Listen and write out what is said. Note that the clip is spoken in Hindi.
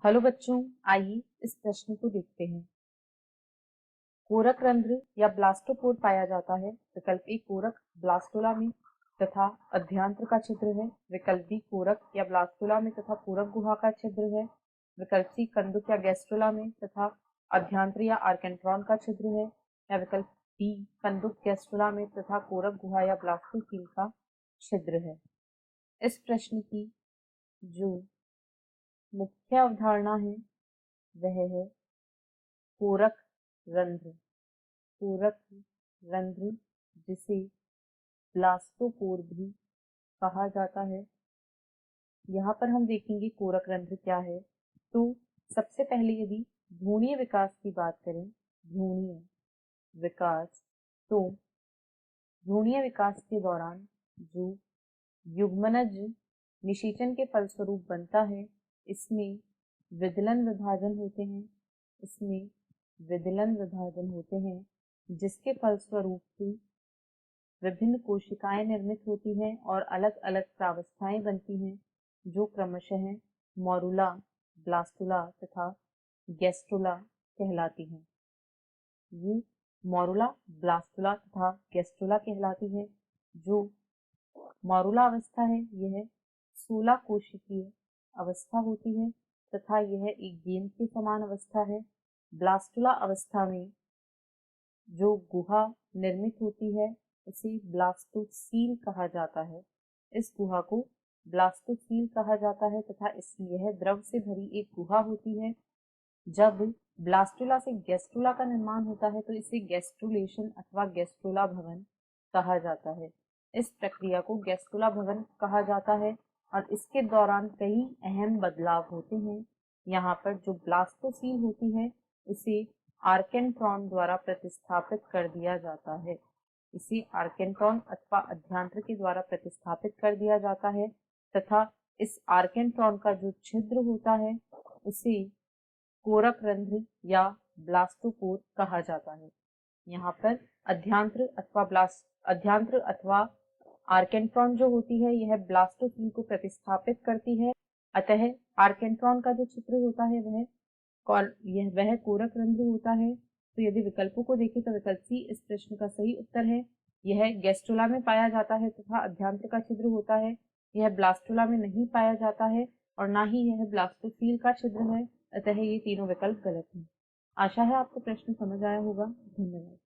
हेलो बच्चों, आइए इस प्रश्न को देखते हैं। कोरक रंध्र या ब्लास्टोपोर पाया जाता है। विकल्प ए कोरक ब्लास्टोला में तथा अध्यंत्र का छिद्र है। विकल्प बी कोरक या ब्लास्टोला में तथा पूरक गुहा का छिद्र है। विकल्प सी कंदुक या गैस्ट्रोला में तथा अध्यंत्र या आर्केंट्रॉन का छिद्र है। या विकल्प डी कंदुक गैस्ट्रोला में तथा कोरक गुहा या ब्लास्टोसील का छिद्र है। इस प्रश्न की जो मुख्य अवधारणा है वह है कोरक रंध्र। कोरक रंध्र जिसे ब्लास्टोपोर भी कहा जाता है। यहाँ पर हम देखेंगे कोरक रंध्र क्या है। तो सबसे पहले यदि भ्रूणीय विकास की बात करें, भ्रूणीय विकास, तो भ्रूणीय विकास के दौरान जो युग्मनज निषेचन के फलस्वरूप बनता है, इसमें विदलन विभाजन होते हैं। इसमें विदलन विभाजन होते हैं जिसके फलस्वरूप से विभिन्न कोशिकाएं निर्मित होती हैं और अलग अलग प्रावस्थाएं बनती हैं, जो क्रमशः मॉरूला, ब्लास्टुला तथा गैस्ट्रुला कहलाती हैं। ये मॉरूला, ब्लास्टुला तथा गैस्ट्रुला कहलाती है। जो मॉरूला अवस्था है यह 16 कोशिकीय अवस्था होती है तथा यह एक गेंद के समान अवस्था है। ब्लास्टुला अवस्था में जो गुहा निर्मित होती है उसे ब्लास्टोसील कहा जाता है। इस गुहा को ब्लास्टोसील कहा जाता है तथा यह द्रव से भरी एक गुहा होती है। जब ब्लास्टुला से गैस्ट्रुला का निर्माण होता है तो इसे गैस्ट्रुलेशन अथवा गैस्ट्रुला भवन कहा जाता है। इस प्रक्रिया को गैस्ट्रुला भवन कहा जाता है और इसके दौरान कई अहम बदलाव होते हैं। यहाँ पर जो ब्लास्टोसील होती है उसे आर्केंट्रॉन द्वारा प्रतिस्थापित कर दिया जाता है। इसे आर्केंट्रॉन अथवा अध्यंत्र के द्वारा प्रतिस्थापित कर दिया जाता है तथा इस आर्केंट्रॉन का जो छिद्र होता है उसे कोरक रंध्र या ब्लास्टोपोर कहा जाता है। यहाँ पर अध्यंत्र अथवा आर्केंट्रॉन जो होती है यह ब्लास्टोसील को प्रतिस्थापित करती है। अतः आर्केंट्रॉन का जो छिद्र होता है वह कोरक रंध्र होता है। तो यदि विकल्पों को देखें तो विकल्प सी इस प्रश्न का सही उत्तर है। यह गैस्ट्रुला में पाया जाता है तथा अध्यंत्र का छिद्र होता है। यह ब्लास्टुला में नहीं पाया जाता है और ना ही यह ब्लास्टोसील का छिद्र है। अतः ये तीनों विकल्प गलत हैं। आशा है आपको प्रश्न समझ आया होगा। धन्यवाद।